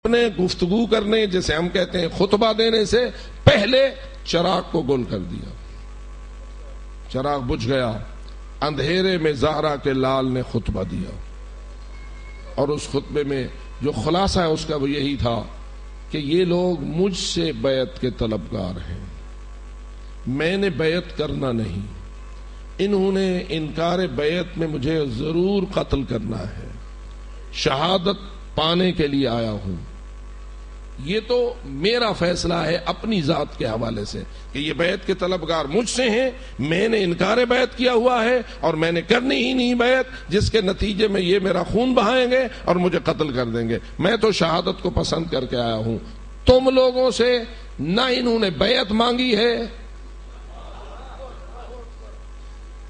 اپنے گفتگو کرنے جیسے ہم کہتے ہیں خطبہ دینے سے پہلے چراغ کو گل کر دیا. چراغ بجھ گیا, اندھیرے میں زہرا کے لال نے خطبہ دیا, اور اس خطبے میں جو خلاصہ ہے اس کا وہ یہی تھا کہ یہ لوگ مجھ سے بیعت کے طلبگار ہیں, میں نے بیعت کرنا نہیں, انہوں نے انکار بیعت میں مجھے ضرور قتل کرنا ہے, شہادت پانے کے لیے آیا ہوں. یہ تو میرا فیصلہ ہے اپنی ذات کے حوالے سے کہ یہ بیعت کے طلبگار مجھ سے ہیں, میں نے انکار بیعت کیا ہوا ہے اور میں نے کرنی ہی نہیں بیعت, جس کے نتیجے میں یہ میرا خون بہائیں گے اور مجھے قتل کر دیں گے. میں تو شہادت کو پسند کر کے آیا ہوں. تم لوگوں سے نہ انہوں نے بیعت مانگی ہے.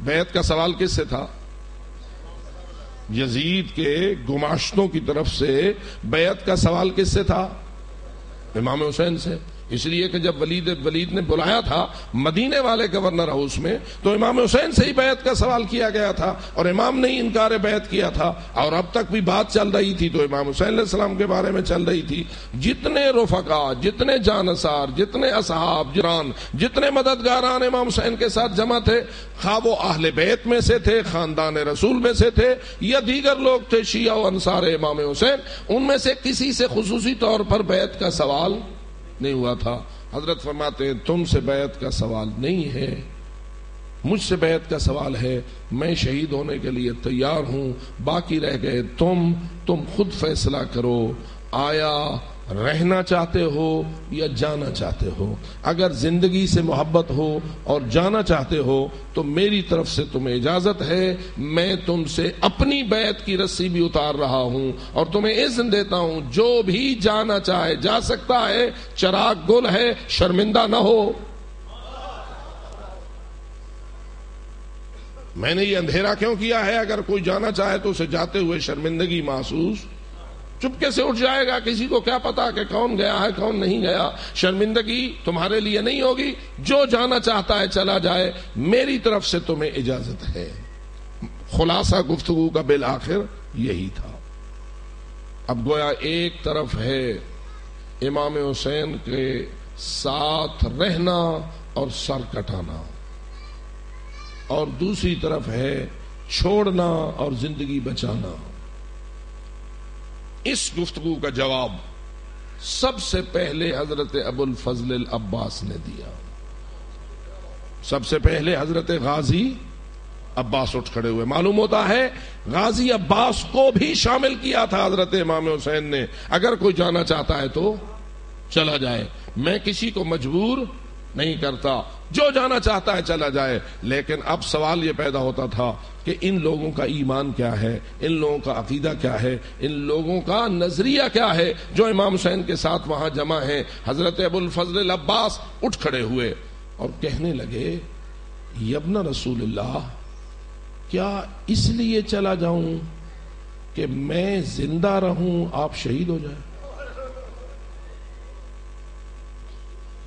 بیعت کا سوال کس سے تھا؟ یزید کے گماشتوں کی طرف سے بیعت کا سوال کس سے تھا؟ امام حسین سے. اس لیے کہ جب ولید نے بلایا تھا مدینے والے گورنر ہاؤس میں تو امام حسین سے ہی بیعت کا سوال کیا گیا تھا, اور امام نے ہی انکار بیعت کیا تھا, اور اب تک بھی بات چل رہی تھی تو امام حسین علیہ السلام کے بارے میں چل رہی تھی. جتنے رفقا, جتنے جانصار, جتنے اصحاب جران, جتنے مددگاران امام حسین کے ساتھ جمع تھے, خواہ وہ اہل بیت میں سے تھے, خاندان رسول میں سے تھے, یا دیگر لوگ تھے شیعہ و انصار امام حسین, ان میں سے کسی سے خصوصی طور پر بیعت کا سوال نہیں ہوا تھا. حضرت فرماتے ہیں تم سے بیعت کا سوال نہیں ہے, مجھ سے بیعت کا سوال ہے. میں شہید ہونے کے لیے تیار ہوں, باقی رہ گئے تم خود فیصلہ کرو, آیا رہنا چاہتے ہو یا جانا چاہتے ہو. اگر زندگی سے محبت ہو اور جانا چاہتے ہو تو میری طرف سے تمہیں اجازت ہے, میں تم سے اپنی بیعت کی رسی بھی اتار رہا ہوں اور تمہیں اذن دیتا ہوں جو بھی جانا چاہے جا سکتا ہے. چراغ گل ہے, شرمندہ نہ ہو. میں نے یہ اندھیرا کیوں کیا ہے؟ اگر کوئی جانا چاہے تو اسے جاتے ہوئے شرمندگی محسوس چپکے سے اٹھ جائے گا, کسی کو کیا پتا کہ کون گیا ہے کون نہیں گیا. شرمندگی تمہارے لیے نہیں ہوگی, جو جانا چاہتا ہے چلا جائے, میری طرف سے تمہیں اجازت ہے. خلاصہ گفتگو کا بالآخر یہی تھا. اب گویا ایک طرف ہے امام حسین کے ساتھ رہنا اور سر کٹانا, اور دوسری طرف ہے چھوڑنا اور زندگی بچانا. اس گفتگو کا جواب سب سے پہلے حضرت ابو الفضل العباس نے دیا. سب سے پہلے حضرت غازی عباس اٹھ کھڑے ہوئے. معلوم ہوتا ہے غازی عباس کو بھی شامل کیا تھا حضرت امام حسین نے. اگر کوئی جانا چاہتا ہے تو چلا جائے, میں کسی کو مجبور نہیں کرتا, جو جانا چاہتا ہے چلا جائے. لیکن اب سوال یہ پیدا ہوتا تھا کہ ان لوگوں کا ایمان کیا ہے, ان لوگوں کا عقیدہ کیا ہے, ان لوگوں کا نظریہ کیا ہے جو امام حسین کے ساتھ وہاں جمع ہیں. حضرت ابو الفضل العباس اٹھ کھڑے ہوئے اور کہنے لگے, یبن رسول اللہ, کیا اس لیے چلا جاؤں کہ میں زندہ رہوں آپ شہید ہو جائیں؟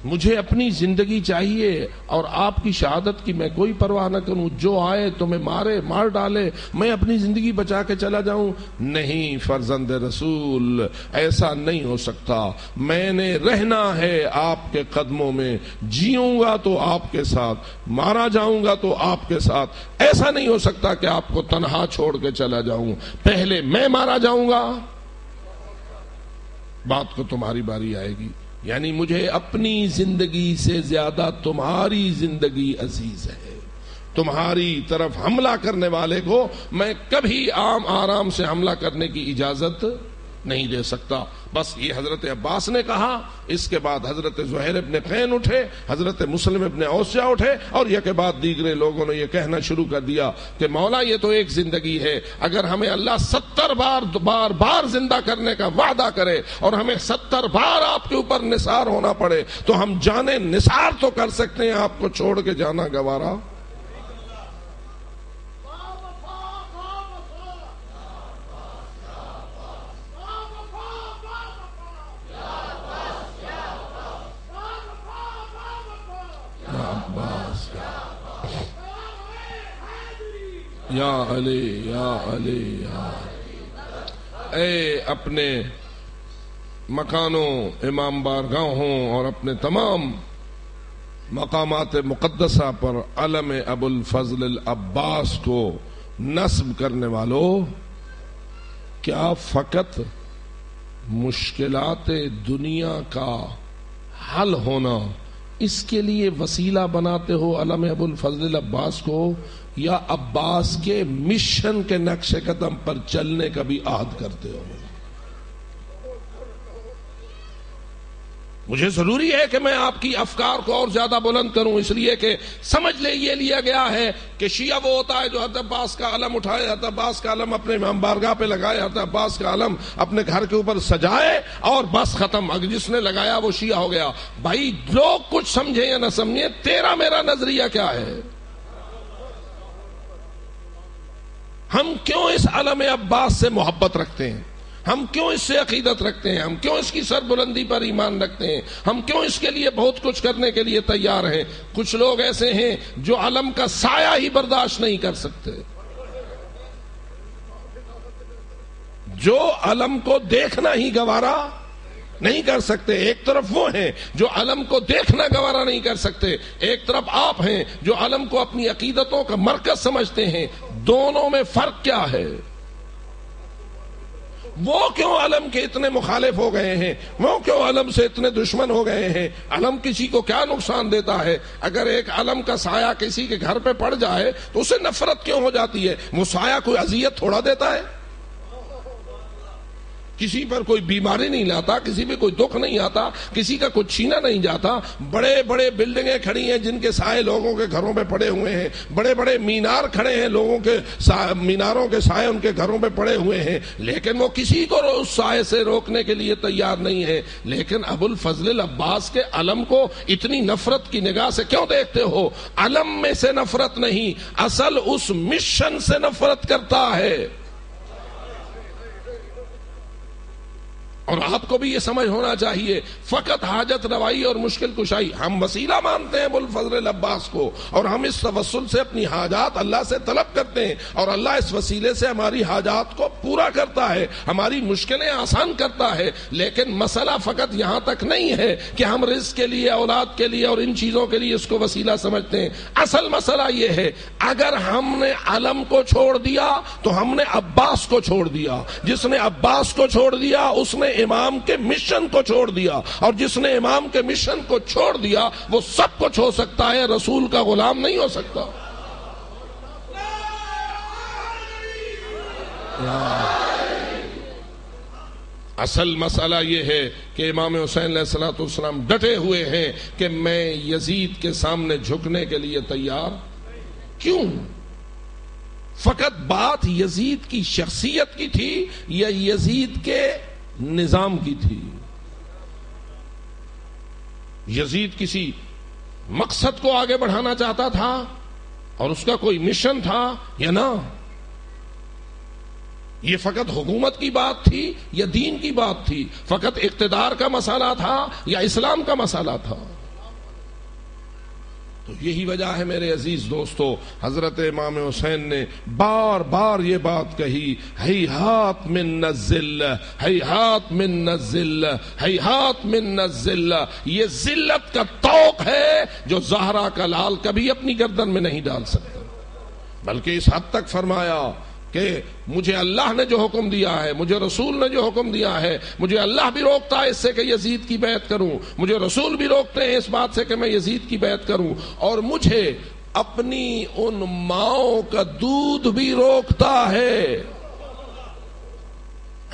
مجھے اپنی زندگی چاہیے اور آپ کی شہادت کی میں کوئی پرواہ نہ کروں. جو آئے تمہیں مارے مار ڈالے, میں اپنی زندگی بچا کے چلا جاؤں؟ نہیں فرزند رسول, ایسا نہیں ہو سکتا. میں نے رہنا ہے آپ کے قدموں میں, جیوں گا تو آپ کے ساتھ, مارا جاؤں گا تو آپ کے ساتھ. ایسا نہیں ہو سکتا کہ آپ کو تنہا چھوڑ کے چلا جاؤں. پہلے میں مارا جاؤں گا, بات کو تمہاری باری آئے گی. یعنی مجھے اپنی زندگی سے زیادہ تمہاری زندگی عزیز ہے. تمہاری طرف حملہ کرنے والے کو میں کبھی آرام سے حملہ کرنے کی اجازت نہیں دے سکتا. بس یہ حضرت عباس نے کہا. اس کے بعد حضرت زہیر ابن قین اٹھے, حضرت مسلم ابن اوسیہ اٹھے, اور یہ کے بعد دیگرے لوگوں نے یہ کہنا شروع کر دیا کہ مولا یہ تو ایک زندگی ہے, اگر ہمیں اللہ 70 بار زندہ کرنے کا وعدہ کرے اور ہمیں 70 بار آپ کے اوپر نثار ہونا پڑے تو ہم جانے نثار تو کر سکتے ہیں, آپ کو چھوڑ کے جانا گوارا. یا علی یا علی یا اے اپنے مکانوں، امام بارگاہوں اور اپنے تمام مقامات مقدسہ پر علم ابو الفضل العباس کو نصب کرنے والوں، کیا فقط مشکلات دنیا کا حل ہونا اس کے لیے وسیلہ بناتے ہو علم ابو الفضل العباس کو، یا عباس کے مشن کے نقش قدم پر چلنے کا بھی عہد کرتے ہو؟ مجھے ضروری ہے کہ میں آپ کی افکار کو اور زیادہ بلند کروں، اس لیے کہ سمجھ لے یہ لیا گیا ہے کہ شیعہ وہ ہوتا ہے جو حضرت عباس کا علم اٹھائے، حضرت عباس کا علم اپنے امام بارگاہ پہ لگائے، حضرت عباس کا علم اپنے گھر کے اوپر سجائے اور بس ختم، اگر جس نے لگایا وہ شیعہ ہو گیا۔ بھائی لوگ کچھ سمجھیں یا نہ سمجھیں، تیرا میرا نظریہ کیا ہے؟ ہم کیوں اس علم عباس سے محبت رکھتے ہیں؟ ہم کیوں اس سے عقیدت رکھتے ہیں؟ ہم کیوں اس کی سربلندی پر ایمان رکھتے ہیں؟ ہم کیوں اس کے لیے بہت کچھ کرنے کے لیے تیار ہیں؟ کچھ لوگ ایسے ہیں جو علم کا سایہ ہی برداشت نہیں کر سکتے، جو علم کو دیکھنا ہی گوارا نہیں کر سکتے۔ ایک طرف وہ ہیں جو علم کو دیکھنا گوارا نہیں کر سکتے، ایک طرف آپ ہیں جو علم کو اپنی عقیدتوں کا مرکز سمجھتے ہیں۔ دونوں میں فرق کیا ہے؟ وہ کیوں علم کے اتنے مخالف ہو گئے ہیں؟ وہ کیوں علم سے اتنے دشمن ہو گئے ہیں؟ علم کسی کو کیا نقصان دیتا ہے؟ اگر ایک علم کا سایہ کسی کے گھر پہ پڑ جائے تو اسے نفرت کیوں ہو جاتی ہے؟ وہ سایہ کوئی اذیت تھوڑا دیتا ہے، کسی پر کوئی بیماری نہیں لاتا، کسی پہ کوئی دکھ نہیں آتا، کسی کا کوئی چھینا نہیں جاتا۔ بڑے بڑے بلڈنگیں کھڑی ہیں جن کے سائے لوگوں کے گھروں پہ پڑے ہوئے ہیں، بڑے بڑے مینار کھڑے ہیں لوگوں کے میناروں کے سائے ان کے گھروں پہ پڑے ہوئے ہیں، لیکن وہ کسی کو اس سائے سے روکنے کے لیے تیار نہیں ہے۔ لیکن ابو الفضل العباس کے علم کو اتنی نفرت کی نگاہ سے کیوں دیکھتے ہو؟ علم میں سے نفرت نہیں، اصل اس مشن سے نفرت کرتا ہے۔ اور آپ کو بھی یہ سمجھ ہونا چاہیے، فقط حاجت روائی اور مشکل کشائی ہم وسیلہ مانتے ہیں ابو الفضل العباس کو، اور ہم اس توسل سے اپنی حاجات اللہ سے طلب کرتے ہیں، اور اللہ اس وسیلے سے ہماری حاجات کو پورا کرتا ہے، ہماری مشکلیں آسان کرتا ہے۔ لیکن مسئلہ فقط یہاں تک نہیں ہے کہ ہم رزق کے لیے، اولاد کے لیے اور ان چیزوں کے لیے اس کو وسیلہ سمجھتے ہیں۔ اصل مسئلہ یہ ہے، اگر ہم نے علم کو چھوڑ دیا تو ہم نے عباس کو چھوڑ دیا، جس نے عباس کو چھوڑ دیا اس نے امام کے مشن کو چھوڑ دیا، اور جس نے امام کے مشن کو چھوڑ دیا وہ سب کچھ ہو سکتا ہے، رسول کا غلام نہیں ہو سکتا۔ اصل مسئلہ یہ ہے کہ امام حسین علیہ الصلوۃ والسلام ڈٹے ہوئے ہیں کہ میں یزید کے سامنے جھکنے کے لیے تیار کیوں؟ فقط بات یزید کی شخصیت کی تھی یا یزید کے نظام کی تھی؟ یزید کسی مقصد کو آگے بڑھانا چاہتا تھا اور اس کا کوئی مشن تھا یا نہ؟ یہ فقط حکومت کی بات تھی یا دین کی بات تھی؟ فقط اقتدار کا مسئلہ تھا یا اسلام کا مسئلہ تھا؟ تو یہی وجہ ہے میرے عزیز دوستو، حضرت امام حسین نے بار بار یہ بات کہی، ہیہات من الذلہ، ہیہات من الذلہ، ہیہات من الذلہ۔ یہ ذلت کا طوق ہے جو زہرا کا لال کبھی اپنی گردن میں نہیں ڈال سکتا، بلکہ اس حد تک فرمایا کہ مجھے اللہ نے جو حکم دیا ہے، مجھے رسول نے جو حکم دیا ہے، مجھے اللہ بھی روکتا ہے اس سے کہ یزید کی بیعت کروں، مجھے رسول بھی روکتے ہیں اس بات سے کہ میں یزید کی بیعت کروں، اور مجھے اپنی ان ماؤں کا دودھ بھی روکتا ہے۔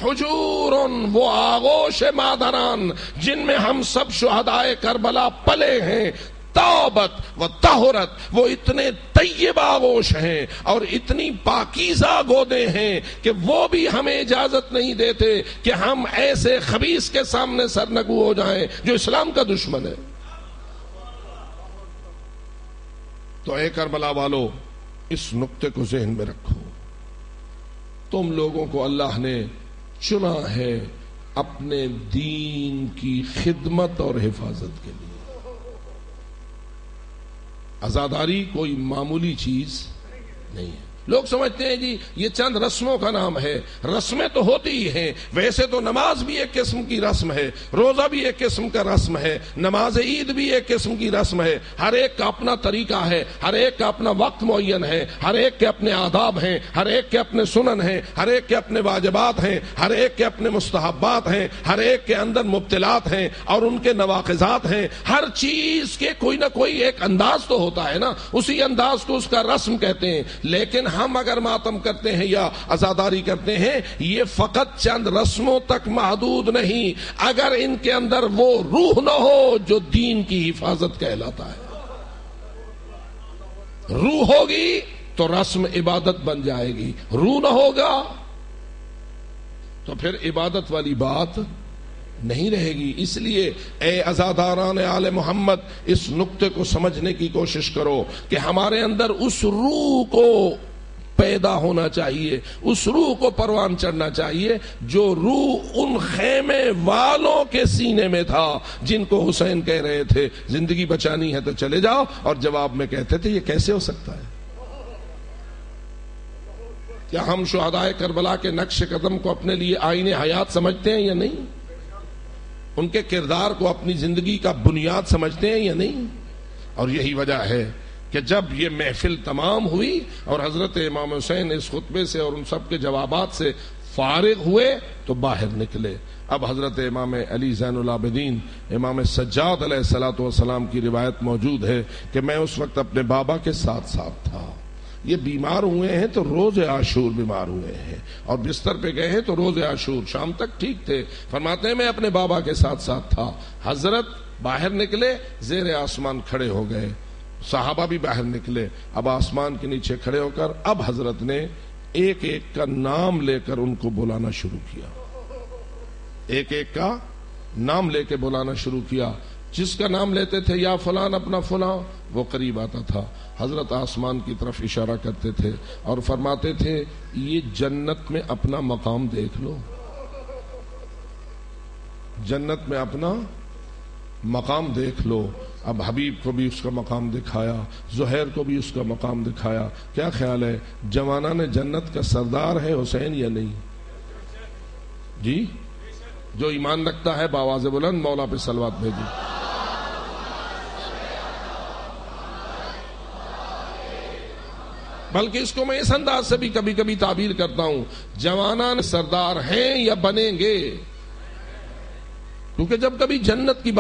حجور وہ آغوش مادران جن میں ہم سب شہدائے کربلا پلے ہیں، توبت و طہرت، وہ اتنے طیب آغوش ہیں اور اتنی پاکیزہ گودے ہیں کہ وہ بھی ہمیں اجازت نہیں دیتے کہ ہم ایسے خبیث کے سامنے سرنگو ہو جائیں جو اسلام کا دشمن ہے۔ تو اے کربلا والو، اس نقطے کو ذہن میں رکھو، تم لوگوں کو اللہ نے چنا ہے اپنے دین کی خدمت اور حفاظت کے لیے۔ عزاداری کوئی معمولی چیز نہیں ہے۔ لوگ سمجھتے ہیں جی یہ چند رسموں کا نام ہے. رسمیں تو ہوتی ہی ہیں. ویسے تو نماز بھی ایک قسم کی رسم ہے, روزہ بھی ایک قسم کا رسم ہے, نماز عید بھی ایک قسم کی رسم ہے. ہر ایک کا اپنا طریقہ ہے, ہر ایک کا اپنا وقت معین ہے, ہر ایک کے اپنے آداب ہیں, ہر ایک کے اپنے سنن ہیں, ہر ایک کے اپنے واجبات ہیں, ہر ایک کے اپنے مستحبات ہیں, ہر ایک کے اندر مبتلات ہیں اور ان کے نواقضات ہیں. ہر چیز کے کوئی نہ کوئی ایک انداز تو ہوتا ہے نا, اسی انداز کو اس کا رسم کہتے ہیں. لیکن ہم اگر ماتم کرتے ہیں یا عزاداری کرتے ہیں, یہ فقط چند رسموں تک محدود نہیں, اگر ان کے اندر وہ روح نہ ہو جو دین کی حفاظت کہلاتا ہے. روح ہوگی تو رسم عبادت بن جائے گی, روح نہ ہوگا تو پھر عبادت والی بات نہیں رہے گی. اس لیے اے عزاداران آل محمد, اس نقطے کو سمجھنے کی کوشش کرو کہ ہمارے اندر اس روح کو پیدا ہونا چاہیے, اس روح کو پروان چڑھنا چاہیے جو روح ان خیمے والوں کے سینے میں تھا جن کو حسین کہہ رہے تھے زندگی بچانی ہے تو چلے جاؤ, اور جواب میں کہتے تھے یہ کیسے ہو سکتا ہے. کیا ہم شہدائے کربلا کے نقش قدم کو اپنے لیے آئین حیات سمجھتے ہیں یا نہیں؟ ان کے کردار کو اپنی زندگی کا بنیاد سمجھتے ہیں یا نہیں؟ اور یہی وجہ ہے کہ جب یہ محفل تمام ہوئی اور حضرت امام حسین اس خطبے سے اور ان سب کے جوابات سے فارغ ہوئے تو باہر نکلے. اب حضرت امام علی زین العابدین امام سجاد علیہ الصلوۃ والسلام کی روایت موجود ہے کہ میں اس وقت اپنے بابا کے ساتھ تھا. یہ بیمار ہوئے ہیں تو روز عاشور بیمار ہوئے ہیں, اور بستر پہ گئے ہیں تو روز عاشور, شام تک ٹھیک تھے. فرماتے ہیں میں اپنے بابا کے ساتھ تھا. حضرت باہر نکلے, زیر آسمان کھڑے ہو گئے, صحابہ بھی باہر نکلے. اب آسمان کے نیچے کھڑے ہو کر اب حضرت نے ایک ایک کا نام لے کر ان کو بلانا شروع کیا, ایک ایک کا نام لے کے بلانا شروع کیا. جس کا نام لیتے تھے یا فلان اپنا فلاں, وہ قریب آتا تھا. حضرت آسمان کی طرف اشارہ کرتے تھے اور فرماتے تھے یہ جنت میں اپنا مقام دیکھ لو, جنت میں اپنا مقام دیکھ لو. اب حبیب کو بھی اس کا مقام دکھایا, زہیر کو بھی اس کا مقام دکھایا. کیا خیال ہے جوانان جنت کا سردار ہے حسین یا نہیں؟ جی, جو ایمان رکھتا ہے بآواز بلند مولا پہ صلوات بھیجو. بلکہ اس کو میں اس انداز سے بھی کبھی کبھی تعبیر کرتا ہوں, جوانان سردار ہیں یا بنیں گے, کیونکہ جب کبھی جنت کی